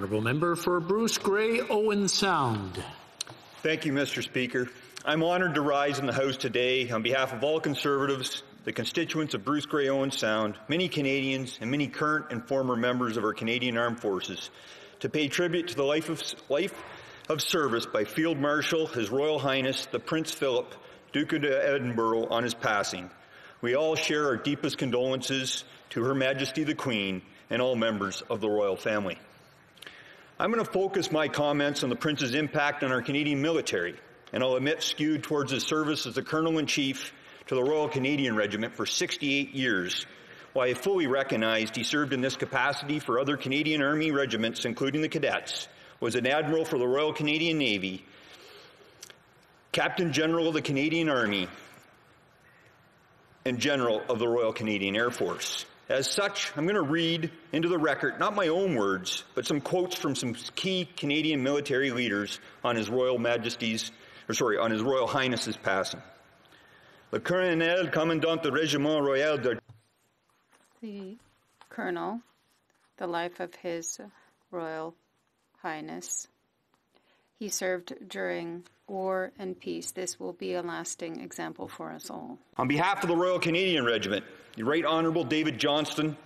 Honourable Member for Bruce Grey, Owen Sound. Thank you, Mr. Speaker. I'm honoured to rise in the House today on behalf of all Conservatives, the constituents of Bruce Grey, Owen Sound, many Canadians and many current and former members of our Canadian Armed Forces, to pay tribute to the life of service by Field Marshal His Royal Highness the Prince Philip, Duke of Edinburgh, on his passing. We all share our deepest condolences to Her Majesty the Queen and all members of the royal family. I'm going to focus my comments on the Prince's impact on our Canadian military, and I'll admit skewed towards his service as the Colonel-in-Chief to the Royal Canadian Regiment for 68 years, while I fully recognized he served in this capacity for other Canadian Army regiments, including the Cadets, was an Admiral for the Royal Canadian Navy, Captain General of the Canadian Army, and General of the Royal Canadian Air Force. As such, I'm going to read into the record, not my own words, but some quotes from some key Canadian military leaders on His Royal Highness's passing. Le Colonel, Commandant du Régiment Royal de... The Colonel, the life of His Royal Highness. He served during war and peace. This will be a lasting example for us all. On behalf of the Royal Canadian Regiment, the Right Honourable David Johnston,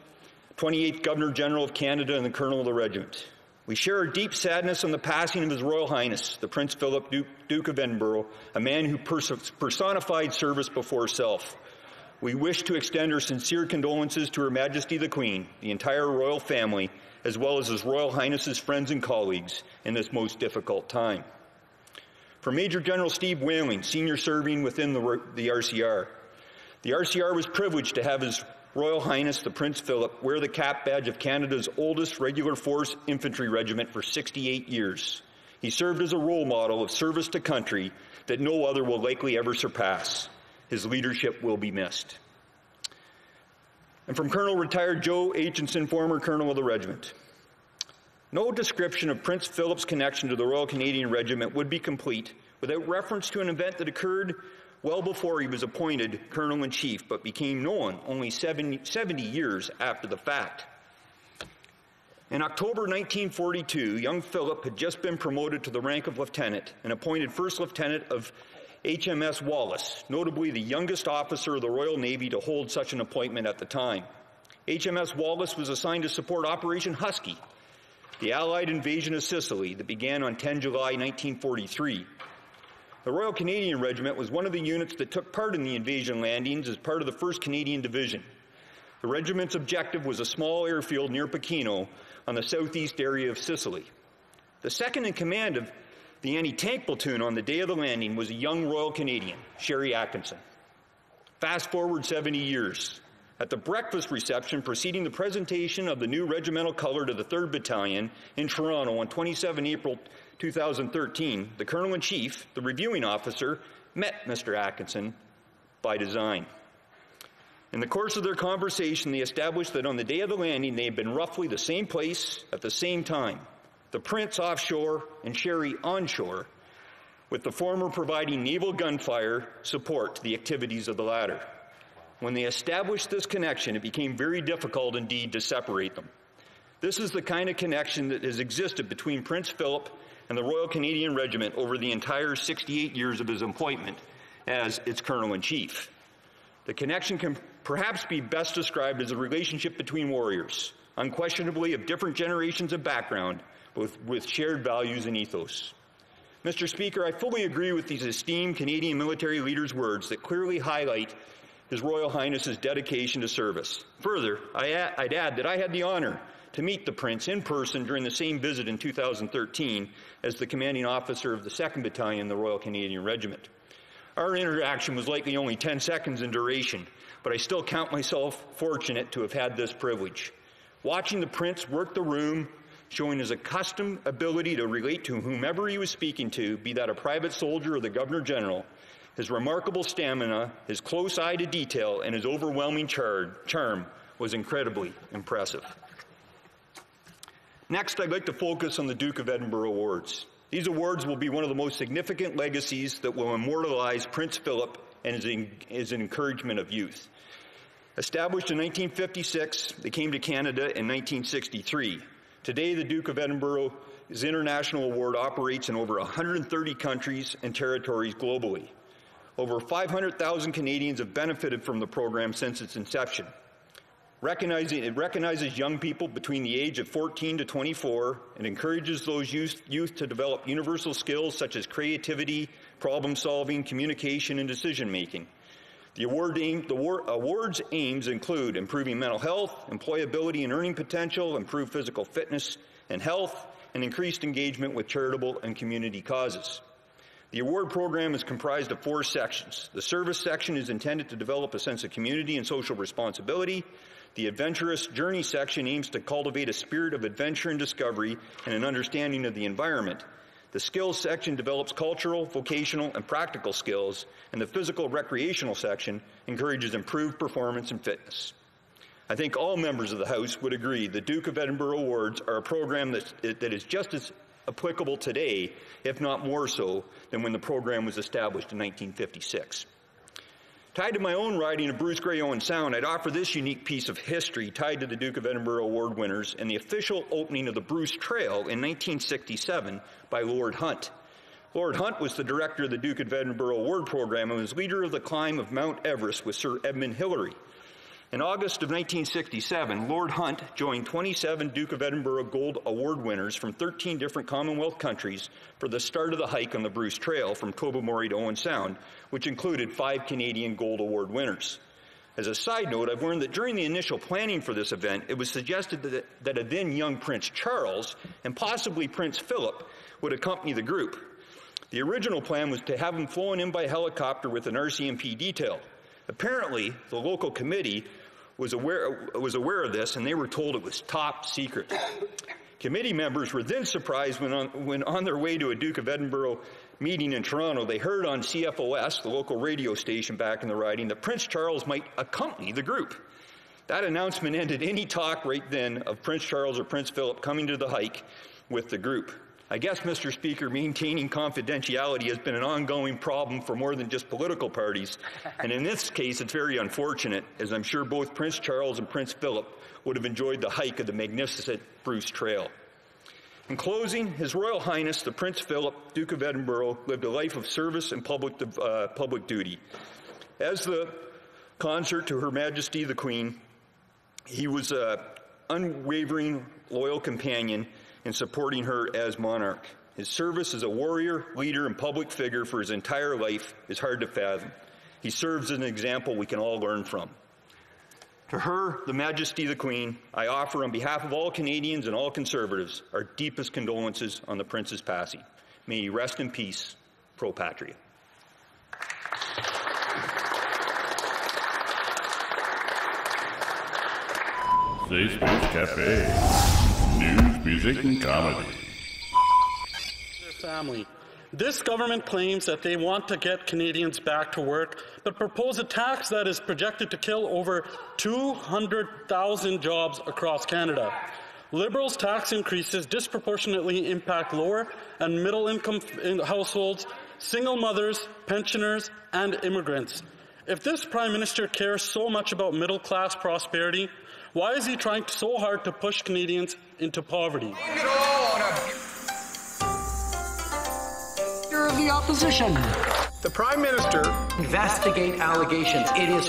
28th Governor-General of Canada and the Colonel of the Regiment, we share our deep sadness on the passing of His Royal Highness, the Prince Philip, Duke of Edinburgh, a man who personified service before self. We wish to extend our sincere condolences to Her Majesty the Queen, the entire royal family, as well as His Royal Highness's friends and colleagues in this most difficult time. For Major General Steve Whaling, senior serving within the RCR, the RCR was privileged to have His Royal Highness the Prince Philip wear the cap badge of Canada's oldest regular force infantry regiment for 68 years. He served as a role model of service to country that no other will likely ever surpass. His leadership will be missed. And from Colonel Retired Joe Aitchison, former Colonel of the Regiment, no description of Prince Philip's connection to the Royal Canadian Regiment would be complete without reference to an event that occurred well before he was appointed Colonel-in-Chief, but became known only 70 years after the fact. In October 1942, young Philip had just been promoted to the rank of lieutenant and appointed First Lieutenant of HMS Wallace, notably the youngest officer of the Royal Navy to hold such an appointment at the time. HMS Wallace was assigned to support Operation Husky, the Allied invasion of Sicily that began on 10 July 1943. The Royal Canadian Regiment was one of the units that took part in the invasion landings as part of the 1st Canadian Division. The regiment's objective was a small airfield near Pechino on the southeast area of Sicily. The second in command of the anti-tank platoon on the day of the landing was a young Royal Canadian, Sherry Atkinson. Fast forward 70 years. At the breakfast reception preceding the presentation of the new regimental colour to the 3rd Battalion in Toronto on 27 April 2013, the Colonel-in-Chief, the reviewing officer, met Mr. Atkinson by design. In the course of their conversation, they established that on the day of the landing, they had been roughly the same place at the same time, the Prince offshore and Sherry onshore, with the former providing naval gunfire support to the activities of the latter. When they established this connection, it became very difficult indeed to separate them. This is the kind of connection that has existed between Prince Philip and the Royal Canadian Regiment over the entire 68 years of his appointment as its Colonel-in-Chief. The connection can perhaps be best described as a relationship between warriors, unquestionably of different generations of background, with shared values and ethos. Mr. Speaker, I fully agree with these esteemed Canadian military leaders' words that clearly highlight His Royal Highness's dedication to service. Further, I'd add that I had the honor to meet the Prince in person during the same visit in 2013 as the commanding officer of the 2nd Battalion, the Royal Canadian Regiment. Our interaction was likely only 10 seconds in duration, but I still count myself fortunate to have had this privilege. Watching the Prince work the room, showing his accustomed ability to relate to whomever he was speaking to, be that a private soldier or the Governor-General, his remarkable stamina, his close eye to detail, and his overwhelming charm was incredibly impressive. Next, I'd like to focus on the Duke of Edinburgh Awards. These awards will be one of the most significant legacies that will immortalize Prince Philip and his encouragement of youth. Established in 1956, they came to Canada in 1963. Today, the Duke of Edinburgh's international award operates in over 130 countries and territories globally. Over 500,000 Canadians have benefited from the program since its inception. It recognizes young people between the age of 14 to 24 and encourages those youth to develop universal skills such as creativity, problem solving, communication, and decision making. The award's aims include improving mental health, employability and earning potential, improved physical fitness and health, and increased engagement with charitable and community causes. The award program is comprised of 4 sections. The service section is intended to develop a sense of community and social responsibility. The adventurous journey section aims to cultivate a spirit of adventure and discovery and an understanding of the environment. The skills section develops cultural, vocational, and practical skills, and the physical recreational section encourages improved performance and fitness. I think all members of the House would agree the Duke of Edinburgh Awards are a program that is just as applicable today, if not more so, than when the program was established in 1956. Tied to my own riding of Bruce Grey Owen Sound, I'd offer this unique piece of history tied to the Duke of Edinburgh Award winners and the official opening of the Bruce Trail in 1967 by Lord Hunt. Lord Hunt was the director of the Duke of Edinburgh Award program and was leader of the climb of Mount Everest with Sir Edmund Hillary. In August of 1967, Lord Hunt joined 27 Duke of Edinburgh Gold Award winners from 13 different Commonwealth countries for the start of the hike on the Bruce Trail from Tobermory to Owen Sound, which included 5 Canadian Gold Award winners. As a side note, I've learned that during the initial planning for this event, it was suggested that a then young Prince Charles and possibly Prince Philip would accompany the group. The original plan was to have him flown in by helicopter with an RCMP detail. Apparently, the local committee was aware of this, and they were told it was top secret. Committee members were then surprised when on their way to a Duke of Edinburgh meeting in Toronto, they heard on CFOS, the local radio station back in the riding, that Prince Charles might accompany the group. That announcement ended any talk right then of Prince Charles or Prince Philip coming to the hike with the group. I guess, Mr. Speaker, maintaining confidentiality has been an ongoing problem for more than just political parties, and in this case it's very unfortunate, as I'm sure both Prince Charles and Prince Philip would have enjoyed the hike of the magnificent Bruce Trail. In closing, His Royal Highness the Prince Philip, Duke of Edinburgh, lived a life of service and public duty. As the consort to Her Majesty the Queen, he was an unwavering, loyal companion in supporting her as monarch. His service as a warrior, leader, and public figure for his entire life is hard to fathom. He serves as an example we can all learn from. To Her, the Majesty the Queen, I offer on behalf of all Canadians and all Conservatives our deepest condolences on the Prince's passing. May he rest in peace, pro patria. Say Space Cafe. News, music, and comedy. Their family. This government claims that they want to get Canadians back to work, but propose a tax that is projected to kill over 200,000 jobs across Canada. Liberals' tax increases disproportionately impact lower and middle-income households, single mothers, pensioners, and immigrants. If this Prime Minister cares so much about middle-class prosperity, why is he trying so hard to push Canadians into poverty? Leader of the opposition. The Prime Minister investigate allegations. It is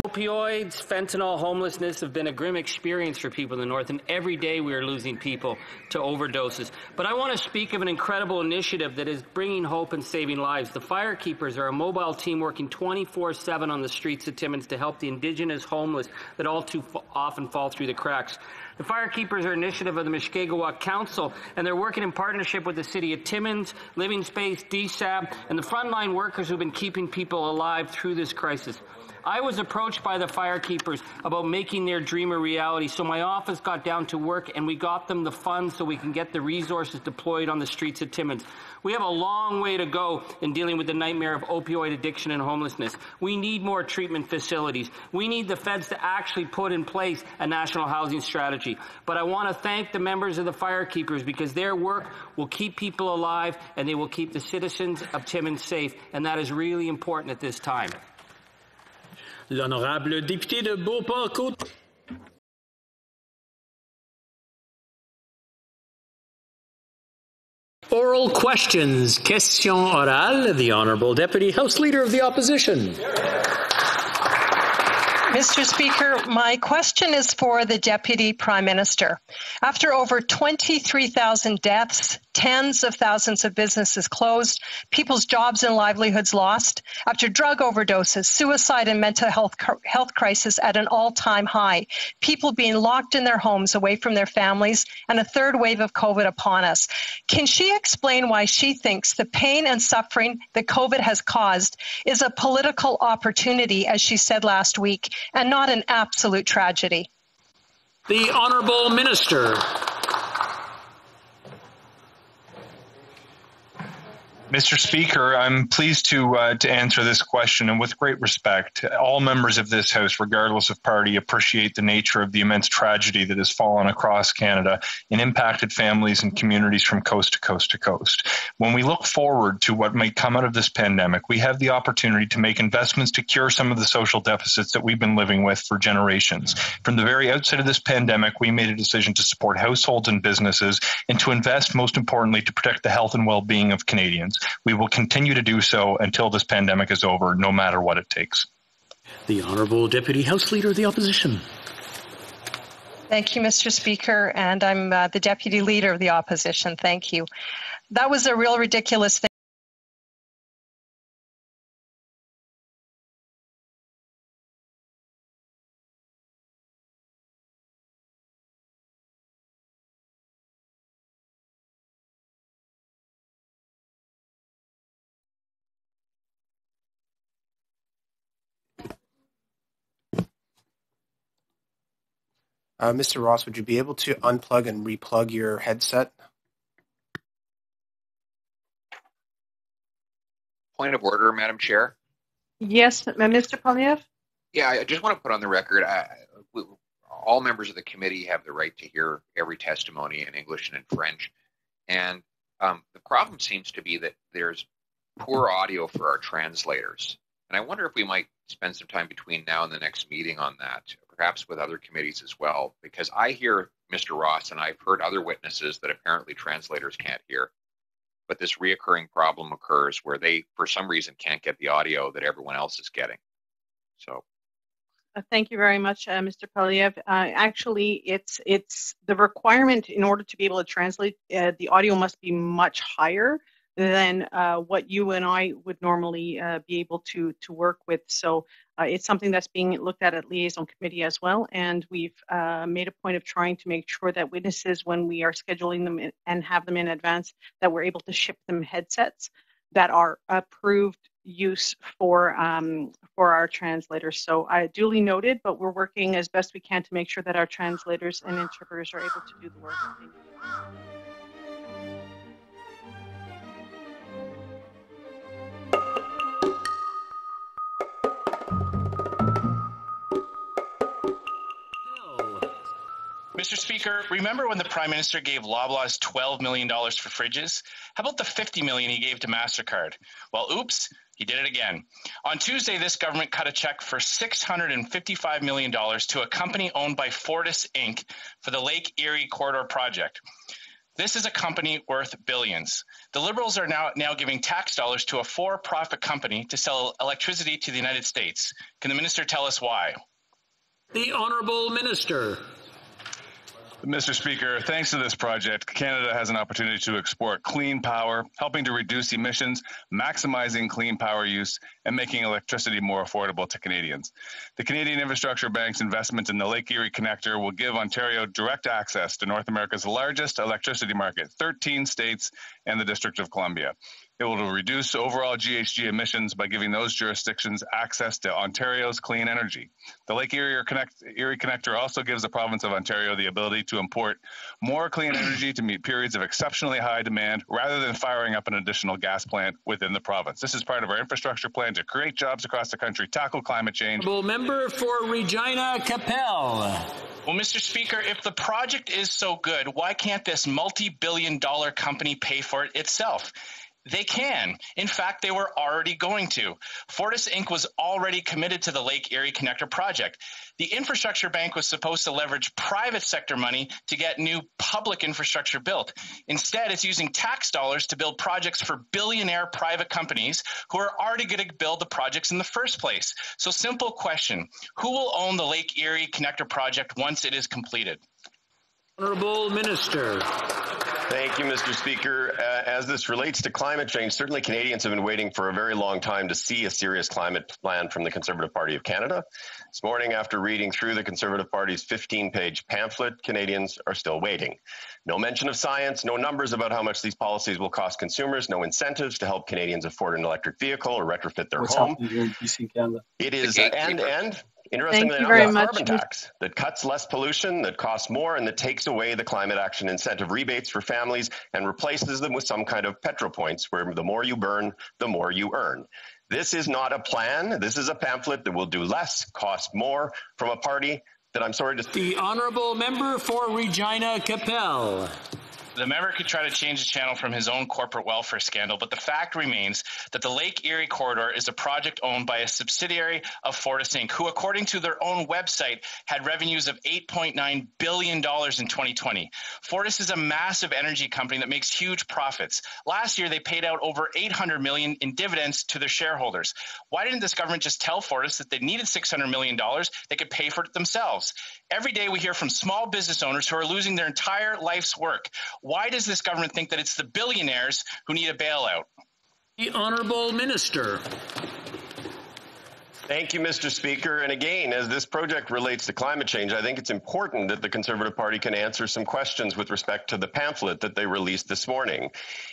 opioids, fentanyl, homelessness have been a grim experience for people in the North, and every day we are losing people to overdoses. But I want to speak of an incredible initiative that is bringing hope and saving lives. The Firekeepers are a mobile team working 24/7 on the streets of Timmins to help the Indigenous homeless that all too often fall through the cracks. The Firekeepers are an initiative of the Mushkegowuk Council, and they're working in partnership with the City of Timmins, Living Space, DSAB, and the frontline workers who've been keeping people alive through this crisis. I was approached by the Firekeepers about making their dream a reality, so my office got down to work and we got them the funds so we can get the resources deployed on the streets of Timmins. We have a long way to go in dealing with the nightmare of opioid addiction and homelessness. We need more treatment facilities. We need the feds to actually put in place a national housing strategy. But I want to thank the members of the Firekeepers because their work will keep people alive and they will keep the citizens of Timmins safe, and that is really important at this time. L'honorable député de Beauport-Côte. Oral questions. Question orale. The Honourable Deputy House Leader of the Opposition. Mr. Speaker, my question is for the Deputy Prime Minister. After over 23,000 deaths, tens of thousands of businesses closed, people's jobs and livelihoods lost, after drug overdoses, suicide and mental health crisis at an all-time high, people being locked in their homes away from their families, and a third wave of COVID upon us, can she explain why she thinks the pain and suffering that COVID has caused is a political opportunity, as she said last week, and not an absolute tragedy? The Honourable Minister. Mr. Speaker, I'm pleased to answer this question, and with great respect. All members of this House, regardless of party, appreciate the nature of the immense tragedy that has fallen across Canada and impacted families and communities from coast to coast to coast. When we look forward to what might come out of this pandemic, we have the opportunity to make investments to cure some of the social deficits that we've been living with for generations. From the very outset of this pandemic, we made a decision to support households and businesses and to invest, most importantly, to protect the health and well-being of Canadians. We will continue to do so until this pandemic is over, no matter what it takes. The Honourable Deputy House Leader of the Opposition. Thank you, Mr. Speaker, and I'm the Deputy Leader of the Opposition. Thank you. That was a real ridiculous thing. Mr. Ross, would you be able to unplug and replug your headset? Point of order, Madam Chair. Yes, Mr. Poilievre? Yeah, I just want to put on the record, all members of the committee have the right to hear every testimony in English and in French. And the problem seems to be that there's poor audio for our translators. And I wonder if we might spend some time between now and the next meeting on that, perhaps with other committees as well, because I hear Mr. Ross and I've heard other witnesses that apparently translators can't hear. But this reoccurring problem occurs where they, for some reason, can't get the audio that everyone else is getting. So. Thank you very much, Mr. Poilievre. Actually, it's the requirement in order to be able to translate, the audio must be much higher than what you and I would normally be able to work with. So it's something that's being looked at liaison committee as well. And we've made a point of trying to make sure that witnesses, when we are scheduling them and have them in advance, that we're able to ship them headsets that are approved use for our translators. So duly noted, but we're working as best we can to make sure that our translators and interpreters are able to do the work that they need. Mr. Speaker, remember when the Prime Minister gave Loblaws $12 million for fridges? How about the $50 million he gave to MasterCard? Well, oops, he did it again. On Tuesday, this government cut a check for $655 million to a company owned by Fortis, Inc. for the Lake Erie Corridor project. This is a company worth billions. The Liberals are now giving tax dollars to a for-profit company to sell electricity to the United States. Can the minister tell us why? The Honourable Minister. Mr. Speaker, thanks to this project, Canada has an opportunity to export clean power, helping to reduce emissions, maximizing clean power use, and making electricity more affordable to Canadians. The Canadian Infrastructure Bank's investment in the Lake Erie Connector will give Ontario direct access to North America's largest electricity market, 13 states and the District of Columbia. It will reduce overall GHG emissions by giving those jurisdictions access to Ontario's clean energy. The Lake Erie Connector also gives the province of Ontario the ability to import more clean energy to meet periods of exceptionally high demand rather than firing up an additional gas plant within the province. This is part of our infrastructure plan to create jobs across the country, tackle climate change. Member for Regina Capel. Well, Mr. Speaker, if the project is so good, why can't this multi-billion-dollar company pay for it itself? They can. In fact, they were already going to. Fortis Inc. was already committed to the Lake Erie Connector project. The infrastructure bank was supposed to leverage private sector money to get new public infrastructure built. Instead, it's using tax dollars to build projects for billionaire private companies who are already going to build the projects in the first place. So simple question, who will own the Lake Erie Connector project once it is completed? Honourable Minister. Thank you, Mr. Speaker. As this relates to climate change, certainly Canadians have been waiting for a very long time to see a serious climate plan from the Conservative Party of Canada. This morning, after reading through the Conservative Party's 15-page pamphlet, Canadians are still waiting. No mention of science, no numbers about how much these policies will cost consumers, no incentives to help Canadians afford an electric vehicle or retrofit their home. Here in BC, Canada? It is, and interestingly enough, a carbon tax that cuts less pollution, that costs more, and that takes away the climate action incentive rebates for families and replaces them with some kind of petro points where the more you burn, the more you earn. This is not a plan. This is a pamphlet that will do less, cost more from a party that I'm sorry to... The Honourable Member for Regina Capel. The member could try to change the channel from his own corporate welfare scandal, but the fact remains that the Lake Erie Corridor is a project owned by a subsidiary of Fortis Inc., who, according to their own website, had revenues of $8.9 billion in 2020. Fortis is a massive energy company that makes huge profits. Last year, they paid out over $800 million in dividends to their shareholders. Why didn't this government just tell Fortis that they needed $600 million, they could pay for it themselves? Every day we hear from small business owners who are losing their entire life's work. Why does this government think that it's the billionaires who need a bailout? The Honourable Minister. Thank you, Mr. Speaker. And again, as this project relates to climate change, I think it's important that the Conservative Party can answer some questions with respect to the pamphlet that they released this morning.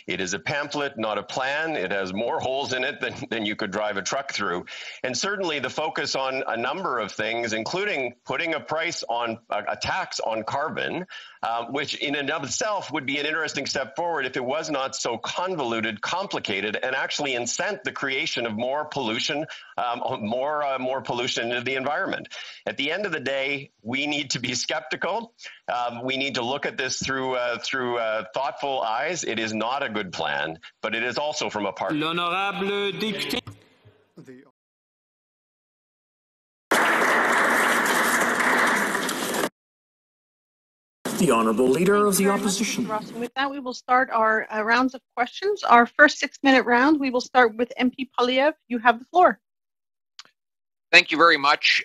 It is a pamphlet, not a plan. It has more holes in it than you could drive a truck through. And certainly the focus on a number of things, including putting a price on a tax on carbon, which in and of itself would be an interesting step forward if it was not so convoluted, complicated, and actually incent the creation of more pollution, more pollution into the environment. At the end of the day, we need to be skeptical. We need to look at this through thoughtful eyes. It is not a good plan, but it is also from a party. L'honorable député. The Honourable Leader of the Opposition. Ross. And with that, we will start our rounds of questions. Our first 6-minute round, we will start with MP Poilievre. You have the floor. Thank you very much.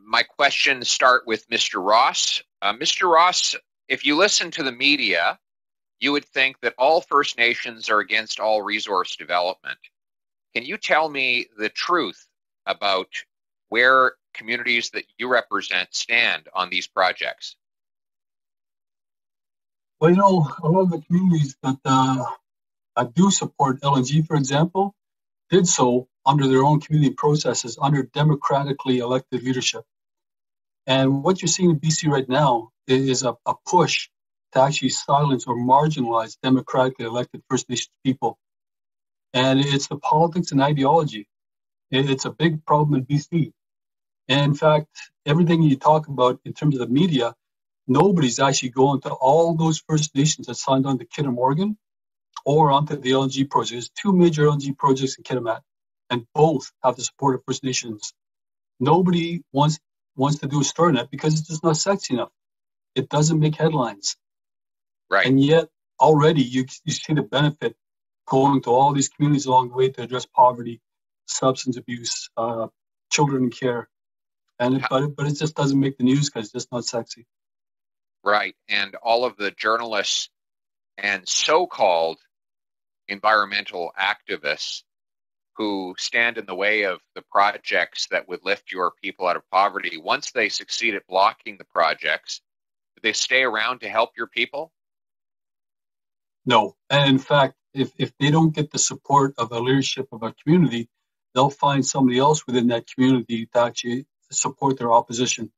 My questions start with Mr. Ross. Mr. Ross, if you listen to the media, you would think that all First Nations are against all resource development. Can you tell me the truth about where communities that you represent stand on these projects? Well, you know, a lot of the communities that do support LNG, for example, did so under their own community processes, under democratically elected leadership. And what you're seeing in BC right now is a push to actually silence or marginalize democratically elected First Nations people. And it's the politics and ideology. It's a big problem in BC. And in fact, everything you talk about in terms of the media, nobody's actually going to all those First Nations that signed on to Kitta Morgan or onto the LNG project. There's 2 major LNG projects in Kitimat, and both have the support of First Nations. Nobody wants to do a story on it because it's just not sexy enough. It doesn't make headlines. Right. And yet, already you see the benefit going to all these communities along the way to address poverty, substance abuse, children in care. But it just doesn't make the news because it's just not sexy. Right. And all of the journalists and so-called environmental activists who stand in the way of the projects that would lift your people out of poverty, once they succeed at blocking the projects, do they stay around to help your people? No. And in fact, if they don't get the support of the leadership of a community, they'll find somebody else within that community to actually support their opposition.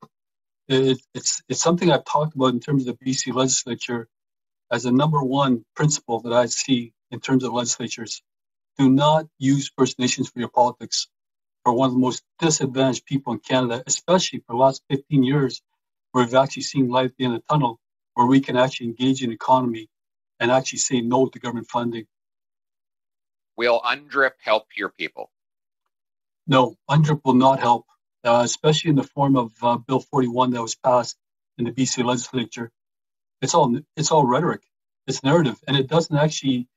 It's something I've talked about in terms of the BC legislature as a number one principle that I see in terms of legislatures. Do not use First Nations for your politics. For one of the most disadvantaged people in Canada, especially for the last 15 years, where we've actually seen light at the end of the tunnel, where we can actually engage in economy and actually say no to government funding. Will UNDRIP help your people? No, UNDRIP will not help, especially in the form of Bill 41 that was passed in the BC legislature. It's all rhetoric. It's narrative, and it doesn't actually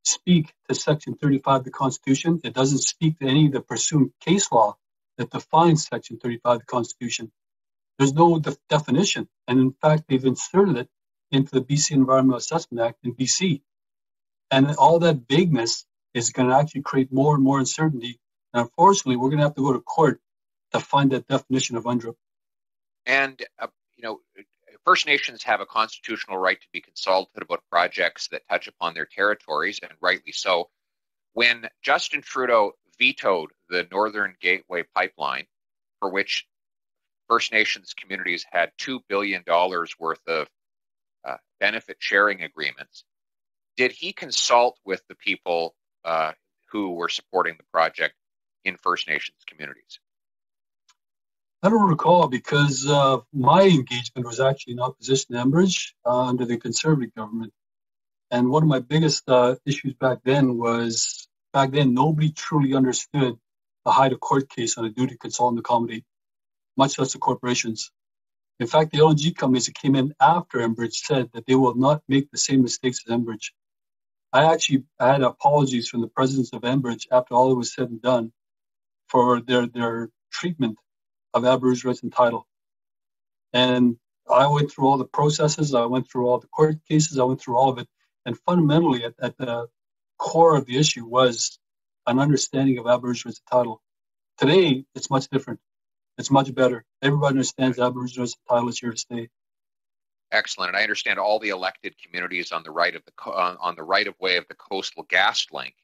speak to Section 35 of the Constitution. It doesn't speak to any of the presumed case law that defines Section 35 of the Constitution. There's no definition, and in fact, they've inserted it into the BC Environmental Assessment Act in BC. And all that vagueness is going to actually create more and more uncertainty. And unfortunately, we're going to have to go to court to find that definition of UNDRIP. And, First Nations have a constitutional right to be consulted about projects that touch upon their territories, and rightly so. When Justin Trudeau vetoed the Northern Gateway pipeline, for which First Nations communities had $2 billion worth of benefit sharing agreements, did he consult with the people who were supporting the project in First Nations communities? I don't recall, because my engagement was actually in opposition to Enbridge under the Conservative government. And one of my biggest issues back then was, nobody truly understood the Haida court case on a duty to consult and accommodate, much less the corporations. In fact, the LNG companies that came in after Enbridge said that they will not make the same mistakes as Enbridge. I had apologies from the presidents of Enbridge after all was said and done for their treatment of Aboriginal rights and title. And I went through all the processes, I went through all the court cases, I went through all of it. And fundamentally, at the core of the issue was an understanding of Aboriginal rights and title. Today, it's much different. It's much better. Everybody understands Aboriginal rights and title is here to stay. Excellent. And I understand all the elected communities on the right of way of the Coastal Gas Link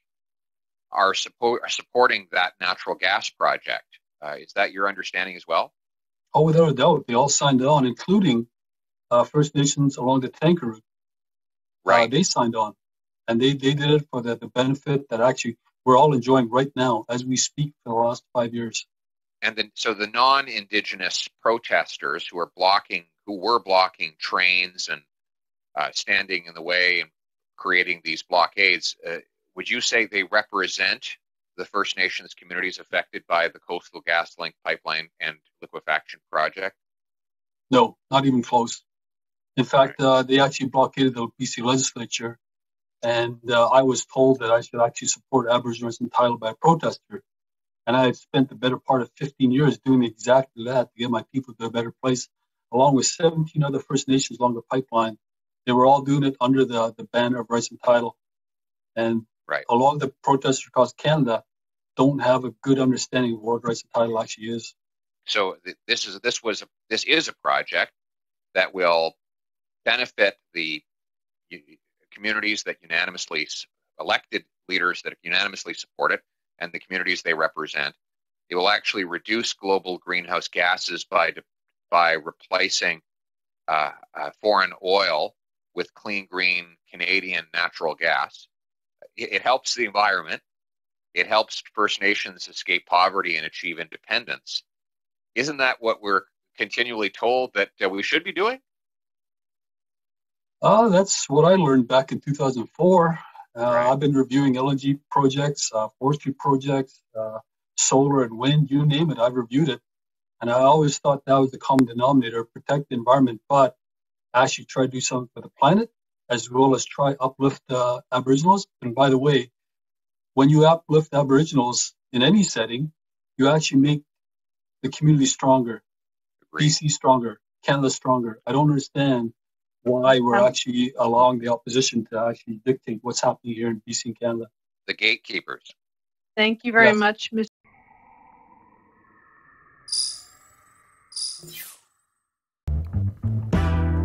are supporting that natural gas project. Is that your understanding as well? Oh, without a doubt. They all signed on, including First Nations along the tanker route. Right. They signed on. And they did it for the benefit that actually we're all enjoying right now as we speak for the last 5 years. And then, so the non-Indigenous protesters who were blocking trains and standing in the way and creating these blockades, would you say they represent the First Nations communities affected by the Coastal GasLink pipeline and liquefaction project? No, not even close. In fact, they actually blockaded the BC legislature, and I was told that I should actually support Aboriginal rights and title by a protester. And I had spent the better part of 15 years doing exactly that to get my people to a better place, along with 17 other First Nations along the pipeline. They were all doing it under the banner of rights and title. And a lot of the protesters across Canada don't have a good understanding of what rights and title actually is. So this is a project that will benefit the communities that elected leaders that unanimously support it, and the communities they represent. It will actually reduce global greenhouse gases by replacing foreign oil with clean, green Canadian natural gas. It helps the environment. It helps First Nations escape poverty and achieve independence. Isn't that what we're continually told that we should be doing? That's what I learned back in 2004. I've been reviewing LNG projects, forestry projects, solar and wind, you name it, I've reviewed it. And I always thought that was the common denominator, protect the environment, but actually try to do something for the planet, as well as try uplift Aboriginals. And by the way, when you uplift Aboriginals in any setting, you actually make the community stronger, BC stronger, Canada stronger. I don't understand why we're actually allowing the opposition to actually dictate what's happening here in BC and Canada. The gatekeepers. Thank you very much, Mr.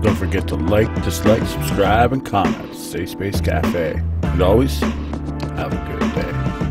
Don't forget to like, dislike, subscribe, and comment. Safe Space Cafe. And always, have a good day.